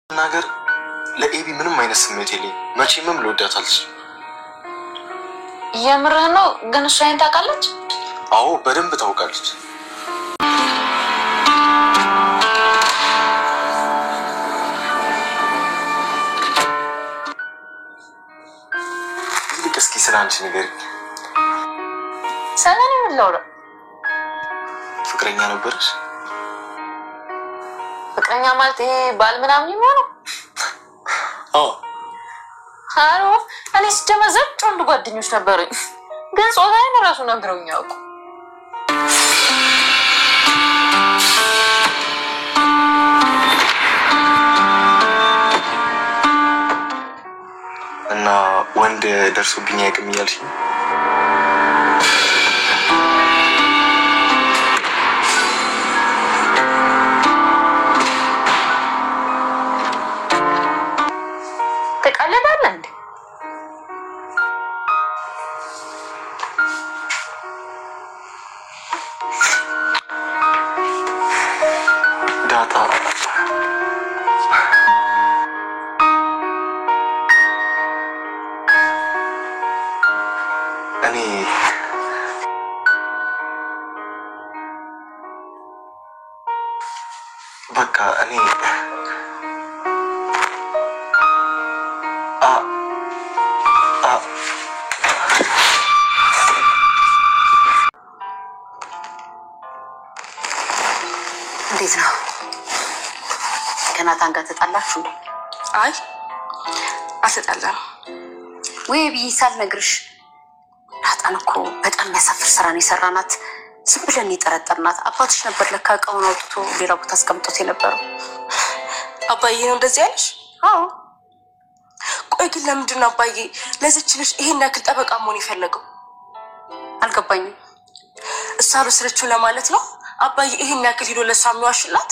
ነገር ለኤቢ ምንም አይነት ስሜት የለኝ መቼምም ልወዳት አልችልም የምርህ ነው ግን እሷ አይን ታውቃለች አዎ በደንብ ታውቃለች እስኪ ስላንቺ ነገር ሰላም ነው ፍቅረኛ ነበርሽ ፍቅረኛ ማለት ይሄ ባል ምናምን ይሆነው አዎ እኔ ስጀመዘብ ጮንድ ጓደኞች ነበሩኝ ግን ጾታዬን ራሱ ነግረውኝ ያውቁ እና ወንድ ደርሶብኝ ያቅም ይያልሽ ተቀለዳለ እንዴ ዳታ እኔ በቃ እኔ እንዴት ነው ከናታን ጋር ተጣላችሁ አይ አልተጣላም ወይ ቢይሳል ነግርሽ ናታን እኮ በጣም የሚያሳፍር ስራ ነው የሰራናት ዝም ብለን የጠረጠርናት አባትሽ ነበር ለካ እቃውን አውጥቶ ሌላ ቦታ አስቀምጦት የነበረው አባዬ ነው እንደዚህ ያለሽ አዎ ቆይ ግን ለምንድን ነው አባዬ ለዚች ልጅ ይሄን ያክል ጠበቃ መሆን የፈለገው አልገባኝም እሷ በስለችው ለማለት ነው አባዬ ይሄን ያክል ሄዶ ለሷ የሚዋሽላት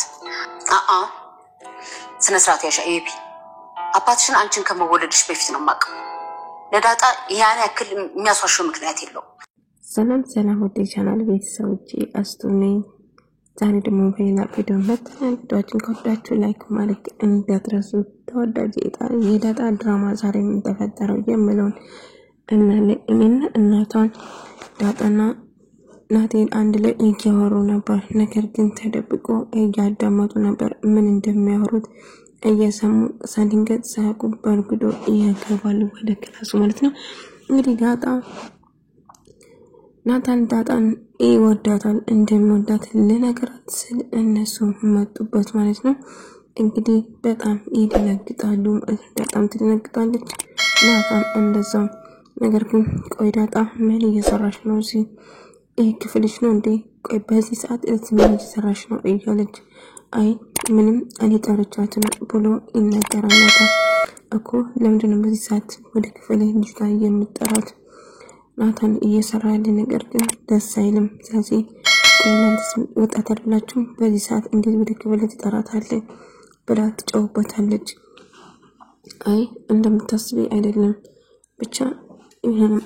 ስነ ስርዓት ያሻ ኤቢ አባትሽን አንቺን ከመወለድሽ በፊት ነው ማቀው ለዳጣ ያን ያክል የሚያስዋሽው ምክንያት የለው ሰላም ወደ ቻናል ቤተሰቦቼ አስቱኔ ዛሬ ደግሞ በሌላ ቪዲዮ መጥተናል ቪዲዮአችን ከወዳችሁ ላይክ ማድረግ እንዳትረሱ ተወዳጅ የዳጣ ድራማ ዛሬ ምን ተፈጠረው የምለውን እኔና እናቷን ዳጣና ናቴን አንድ ላይ እያወሩ ነበር ነገር ግን ተደብቆ እያዳመጡ ነበር ምን እንደሚያወሩት እየሰሙ ሳንዲንገት ሳቁ በርግዶ እያገባሉ ወደ ክላሱ ማለት ነው እንግዲህ ዳጣን ይወዳታል እንደሚወዳት ለነገራት ስለ እነሱ መጡበት ማለት ነው እንግዲህ በጣም ይደነግጣሉ በጣም ትደነግጣለች ናታን እንደዛው ነገር ግን ቆይ ዳጣ ምን እየሰራሽ ነው ክፍልሽ ነው እንዴ ቆይ በዚህ ሰዓት እዚህ ምን እየሰራሽ ነው እያለች አይ ምንም እኔ ጠርቻት ነው ብሎ ይነገራል እኮ ለምንድነው በዚህ ሰዓት ወደ ክፍል ልጅቷ የምትጠራት ናታን እየሰራ ያለ ነገር ግን ደስ አይልም ስለዚህ እናንተስ ወጣት አይደላችሁ በዚህ ሰዓት እንዴት ወደ ክፍል ትጠራታለህ ብላ ትጨውበታለች አይ እንደምታስቢ አይደለም ብቻ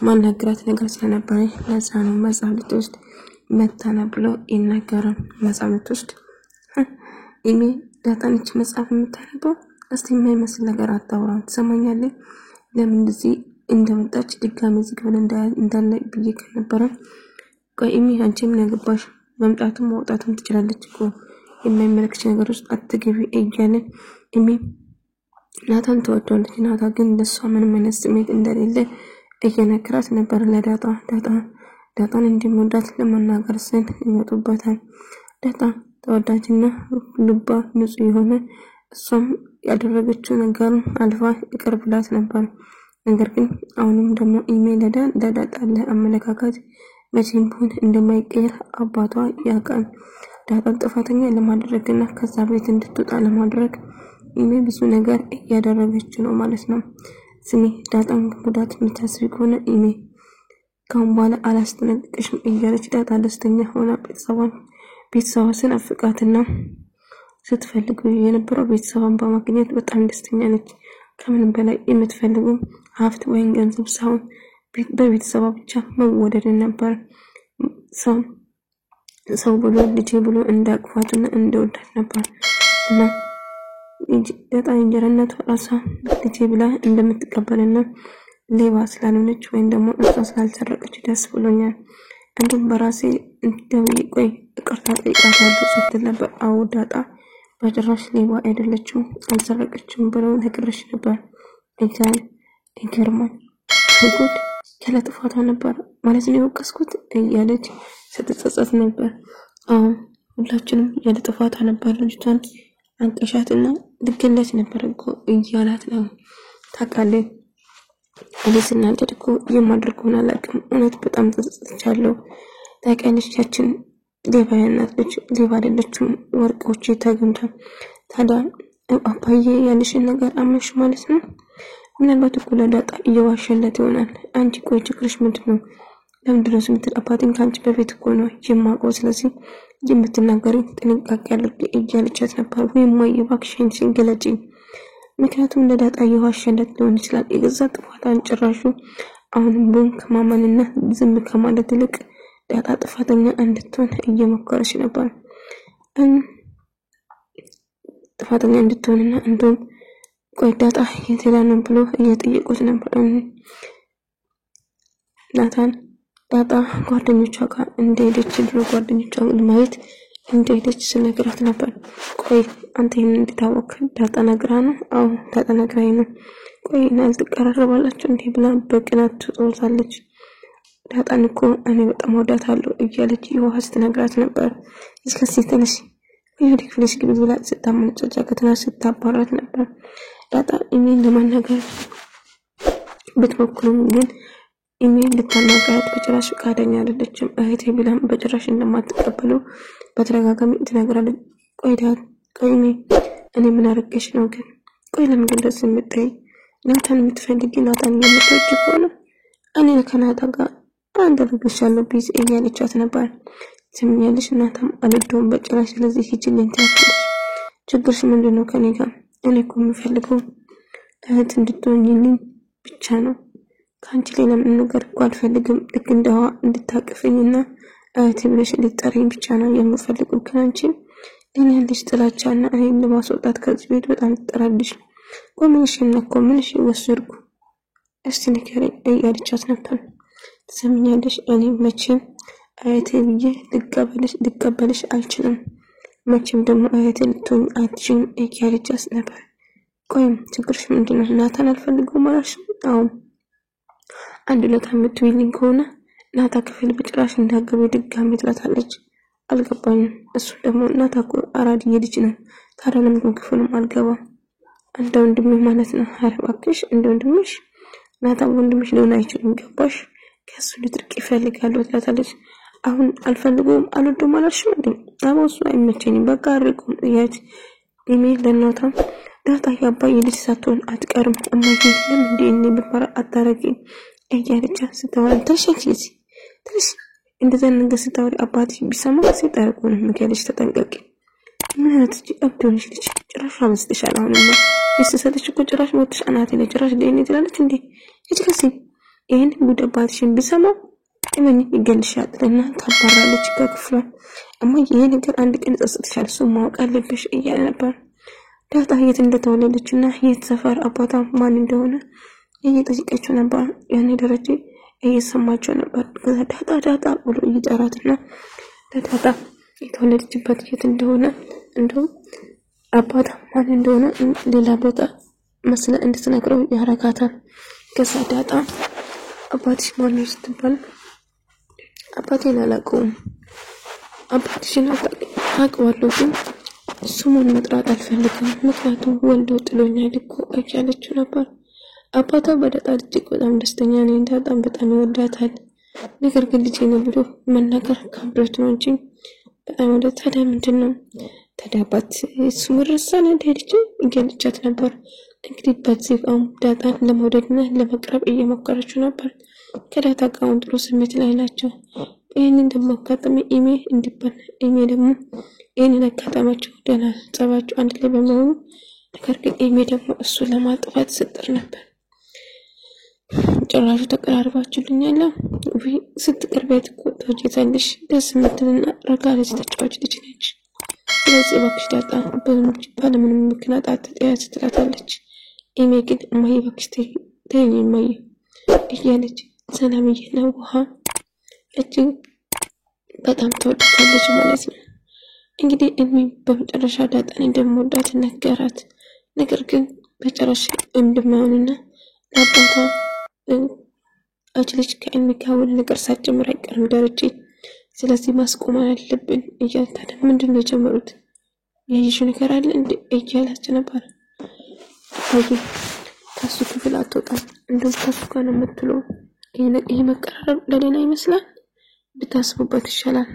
ማናገራት ነገር ስለነበረ ለዛ ነው መጽሐፍ ልትወስድ መታና ብሎ ይናገራል መጽሐፍ ልትወስድ ኢሜ ዳጣንች መጽሐፍ የምታነበው እስቲ የማይመስል ነገር አታውራ ትሰማኛለህ ለምን እንደዚህ እንደመጣች ድጋሚ ዝግብን እንዳለ ብዬ ከነበረ ቆይ ኢሜ አንቺም ነገባሽ መምጣቱም ማውጣቱም ትችላለች እኮ የማይመለክሽ ነገር ውስጥ አትገቢ እያለ ኢሜ ናታን ተወዷለች ናታ ግን ለሷ ምንም አይነት ስሜት እንደሌለ እየነገራት ነበር ዳጣን እንደምወዳት ለመናገር ስል ይመጡበታል ዳጣ ተወዳጅና ልባ ንጹህ የሆነ እሷም ያደረገችው ነገር አልፋ ይቀርብላት ነበር ነገር ግን አሁንም ደግሞ ኢሜል ለዳጣ አመለካከት መቼም ቢሆን እንደማይቀር አባቷ ያውቃል ዳጣን ጥፋተኛ ለማድረግና ከዛ ቤት እንድትወጣ ለማድረግ ኢሜል ብዙ ነገር እያደረገች ነው ማለት ነው ስሚ ዳጣን ጉዳት የምታስቢ ከሆነ ኢሜል ካሁን በኋላ አላስተነቅቅሽም እያለች ዳጣ ደስተኛ ሆና ቤተሰቧን አፍቃትና ስትፈልግ የነበረው ቤተሰቧን በማግኘት በጣም ደስተኛ ነች ከምንም በላይ የምትፈልገው ሀብት ወይም ገንዘብ ሳይሆን በቤተሰቧ ብቻ መወደድ ነበር ሰው ብሎ ልጅ ብሎ እንዳቅፋትና እንደወዳት ነበር እና ዳጣ እንጀራነቷ ራሷ ልጅ ብላ እንደምትቀበልና ሌባ ስላልሆነች ወይም ደግሞ እሷ ስላልሰረቀች ደስ ብሎኛል። እንዲሁም በራሴ እንደውይ ቆይ ይቅርታ ጠይቃታለሁ ስትል ነበር። አዎ ዳጣ በጭራሽ ሌባ አይደለችም አልሰረቀችም ብለው ነግሬሽ ነበር። ይገርማል ጉድ ያለ ጥፋቷ ነበር ማለት ነው የወቀስኩት እያለች ስትጸጸት ነበር። አዎ ሁላችንም ያለ ጥፋቷ ነበር ልጅቷን አንቀሻትና ልገለጽ ነበር እኮ እያላት ነው። ታውቃለህ እኔ ስናደድ እኮ የማደርገውን አላውቅም። እውነት በጣም ተጸጽቻለሁ። ታውቂያለሽ ያችን ሌባ ያናት ልጅ ሌባ አይደለችም ወርቆች ተገምቷል። ታዲያ አባዬ ያልሽን ነገር አመንሽ ማለት ነው? ምናልባት እኮ ለዳጣ እየዋሸለት ይሆናል። አንቺ ቆይ ችግርሽ ምንድነው? ለምንድን ነው የምትል አባቴን ካንቺ በፊት እኮ ነው የማውቀው። ስለዚህ የምትናገሪው ጥንቃቄ አድርጊ እያለቻት ነበር። ወይም እባክሽን ሲንገለጪ ምክንያቱም ለዳጣ እየዋሸለት ሊሆን ይችላል። የገዛ ጥፋቷን ጭራሹ አሁንም ቡን ከማመንና ዝም ከማለት ይልቅ ዳጣ ጥፋተኛ እንድትሆን እየሞከረች ነበር። ጥፋተኛ እንድትሆንና እንደውም ቆይ ዳጣ የት ሄዳ ነው ብሎ እየጠየቁት ነበር። ናታን ዳጣ ጓደኞቿ ጋር እንደሄደች ድሮ ጓደኞቿ ለማየት እንደሄደች ስነግራት ነበር። ቆይ አንተ ይሄን እንድታወቅ ዳጣ ነግራ ነው? አዎ ዳጣ ነግራኝ ነው። ቆይ እናንተ ተቀራረባላችሁ እንዴ ብላ በቅናት ትጦታለች። ዳጣን እኮ እኔ በጣም ወዳታለሁ እያለች ይዋህ ስትነግራት ነበር። እስከዚህ ተነሽ ወደ ክፍልሽ ግቢ ብላ ስታመነጫጫ ከተና ስታባራት ነበር። ዳጣ እኔን ለማናገር ብትሞክርም ግን ኢሜል ልታናገራት በጭራሽ ፈቃደኛ አይደለችም። እህቴ ቢላም በጭራሽ እንደማትቀበለው በተደጋጋሚ ትነግራለች። ቆይ እኔ ምን አርገሽ ነው ግን? ቆይ ለምን እንደዚህ የምትይ? ናታን የምትፈልጊ ናታን የምትወጂ ከሆነ እኔ ከናታን ጋር አንድ አድርግሻለሁ ቢዝ እያለቻት ነበር። ትምኛለሽ ናታን አልወደውም በጭራሽ። ስለዚህ ሂጂልኝ ታያለሽ። ችግርሽ ምንድነው ከኔ ጋር? እኔ እኮ የምፈልገው እህት እንድትሆኚልኝ ብቻ ነው። ካንቺ ሌላ ምንም ነገር እኮ አልፈልግም። ልክ እንደዋ እንድታቅፈኝና እህቴ ብለሽ እንድትጠሪኝ ብቻ ነው የምፈልገው። ካንቺ ለኔ ያለሽ ጥላቻና እኔን ለማስወጣት ከዚህ ቤት በጣም ትጠራልሽ። ቆምሽ እኮ ምንሽ ወሰድኩ እስቲ ንገሪኝ እያለቻት ነበር። ትሰሚኛለሽ እኔ መቼም እህቴ ብዬ ልቀበልሽ አልችልም። መቼም ደግሞ እህቴ ልትሆኝ አትችይም እያለቻት ነበር። ቆይም ችግርሽ ምንድነው? ናታን አልፈልገውም አላልሽም? አዎ አንድ ለታ የምትውይልኝ ከሆነ ናታ ክፍል በጭራሽ እንዳገበ ድጋሚ ትላታለች። አልገባኝም። እሱ ደግሞ ናታ እኮ አራድዬ ልጅ ነው። ታዲያ ለምን ክፍልም አልገባም? አንተ ወንድምህ ማለት ነው። ኧረ እባክሽ እንደ ወንድምሽ ናታ ወንድምሽ ሊሆን አይችልም። ገባሽ? ከሱ ልትርቅ ይፈልጋል ትላታለች። አሁን አልፈልገውም አልወደውም አላልሽም እንዴ? አባሱ አይመቸኝም በቃ አርቁም እያለች ኢሜል ለናታ ዳጣ ያባዬ ልጅ ሳትሆን አትቀርም እማዬ ለምን እንዴ ብፈራ አታረጊ እያለች ስትወራ ተሸክይዚ ትንሽ እንደዛ ነገር ስታወሪ አባትሽ ቢሰማ ሲጠርቁን ምክንያትሽ ተጠንቀቂ። ምን አትጂ አብዶንሽ ልጅ ጭራሽ አመስጥሻል። አሁንማ እስተሰጥሽ እኮ ጭራሽ ሞትሽ አናቴ ላይ ጭራሽ ደኔ ትላለች እንዴ? እጅከሲ ይሄን ጉድ አባትሽን ቢሰማ እመኝ ይገልሻልና ታባራለች ከክፍሏ። እማዬ ይሄ ነገር አንድ ቀን ጸጽትሻል እሱ ማወቅ አለብሽ እያለ ነበር። ዳጣ የት እንደተወለደችና የት ሰፈር አባቷ ማን እንደሆነ እየጠየቀችው ነበር። ያኔ ደረጀ እየሰማቸው ነበር። ዳጣ ብሎ እየጠራትና ዳጣ የተወለደችበት የት እንደሆነ እንደው አባቷ ማን እንደሆነ ሌላ ቦታ መስለ እንድትነግረው ያረጋታል። ከዛ ዳጣ አባትሽ ማን ነው ስትባል አባቴን አላውቀውም። አባትሽን አውቀዋለሁ ግን ስሙን መጥራት አልፈልግም ምክንያቱም ወልዶ ጥሎኛል እኮ እያለችው ነበር። አባቷ በዳጣ እጅግ በጣም ደስተኛ ነው። ዳጣም በጣም ይወዳታል። ነገር ግን ልጄ ነው ብሎ መናገር ከብዶት ነው እንጂ በጣም ወዳት። ታዲያ ምንድነው ታዲያ አባት ስሙ ረሳን እንደልጅ እያለቻት ነበር። እንግዲህ በዚህ ዳጣን ለመውደድና ለመቅረብ እየሞከረች ነበር። ከዳጣ ጋር ጥሩ ስሜት ላይ ናቸው። ይሄንን ደግሞ አጋጣሚ ኢሜ እንዲባል ኢሜ ደግሞ ይሄንን አጋጣማቸው ደና ጸባቸው አንድ ላይ በመሆኑ ነገር ግን ኢሜ ደግሞ እሱ ለማጥፋት ስትጥር ነበር። ጭራሹ ተቀራርባችሁልኛል ወይ ስትቀርቢያት እኮ ተወጂታለሽ። ደስ የምትልና ረጋ ያለች ተጫዋች ልጅ ነች። ስለዚህ እባክሽ ዳጣ ባለምንም ምክንያት አትጠያት ትላታለች። ኤሚ ግን እማዬ እባክሽ ተይኝ እማዬ እያለች ሰላምዬና ውሃ እጅግ በጣም ተወዳታለች ማለት ነው። እንግዲህ ኤሚ በመጨረሻ ዳጣን እንደምወዳት ነገራት። ነገር ግን በጨረሻ እንደማይሆንና አባቷ አጅልጅ ከኤሚ ጋር ነገር ሳትጀምር አይቀርም ደረጀ፣ ስለዚህ ማስቆም አለብን እያልታደ ምንድን ነው የጀመሩት ያየሽው ነገር አለ እንዴ እያለች ነበር። ከሱ ክፍል አትወጣም እንደው ከሱ ጋር ነው የምትለው። ይሄ መቀራረብ ለሌላ ይመስላል፣ ብታስቡበት ይሻላል።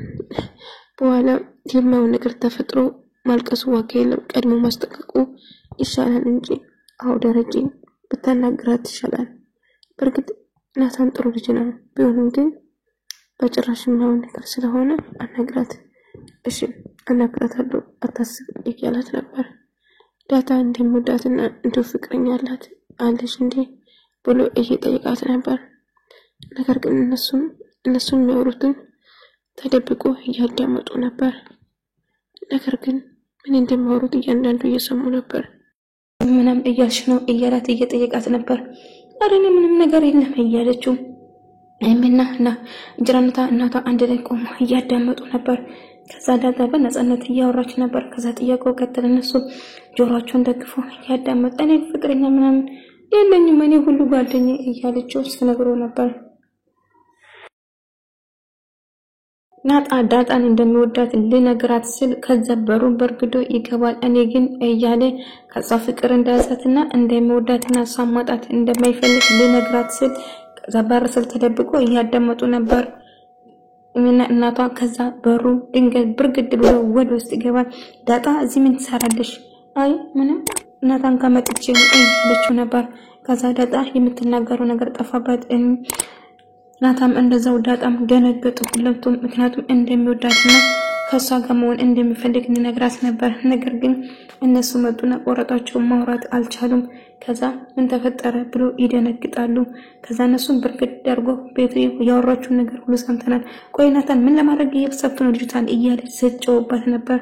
በኋላ የማይሆን ነገር ተፈጥሮ ማልቀሱ ዋጋ የለም፣ ቀድሞ ማስጠንቀቁ ይሻላል እንጂ አው ደረጀ ብታናግራት ይሻላል። በርግጥ ናታን ጥሩ ልጅ ነው፣ ቢሆንም ግን በጭራሽ የማይሆን ነገር ስለሆነ አናግራት። እሺ አናግራታለሁ አታስብ እያላት ነበር። ዳጣ እንደምወዳትና እንደ ፍቅረኛ አለሽ እንዴ ብሎ እየጠየቃት ነበር። ነገር ግን እነሱም የሚያወሩትን ተደብቆ እያዳመጡ ነበር። ነገር ግን ምን እንደሚያወሩት እያንዳንዱ እየሰሙ ነበር። ምንም እያልሽ ነው እያላት እየጠየቃት ነበር። አረኔ ምንም ነገር የለም እያለችው ኤሚና እንጀራነታ እናቷ አንድ ላይ ቆሞ እያዳመጡ ነበር። ከዛ ዳጣ በነፃነት እያወራች ነበር። ከዛ ጥያቄው ቀጥል። እነሱ ጆሮአቸውን ደግፈው እያዳመጡ እኔ ፍቅረኛ ምናምን የለኝም እኔ ሁሉ ጓደኛ እያለችው ስትነግረው ነበር። ዳጣን እንደሚወዳት ልነግራት ስል ከዛ በሩን በርግዶ ይገባል። እኔ ግን እያለ ከዛ ፍቅር እንዳያዛትና እንደሚወዳትና ሳማጣት እንደማይፈልግ ልነግራት ስል ከዛ በር ስል ተደብቆ እያዳመጡ ነበር እና እናቷ ከዛ በሩ ድንገት ብርግድ ብሎ ወደ ውስጥ ይገባል። ዳጣ እዚህ ምን ትሰራለሽ? አይ ምንም እናታን ከመጥቼ እያለችው ነበር። ከዛ ዳጣ የምትናገረው ነገር ጠፋባት። ናታም እንደዛው ዳጣም ደነገጡ ሁለቱም፣ ምክንያቱም እንደሚወዳትና ከሷ ጋር መሆን እንደሚፈልግ እንነግራት ነበር። ነገር ግን እነሱ መጡና ቆረጣቸው፣ ማውራት አልቻሉም። ከዛ ምን ተፈጠረ ብሎ ይደነግጣሉ። ከዛ እነሱን ብርግድ አድርጎ ቤቱ ያወራችው ነገር ሁሉ ሰምተናል። ቆይ ናታን ምን ለማድረግ እየተሰፍቱ ነው ልጅቷን እያለች ስትጨውባት ነበር።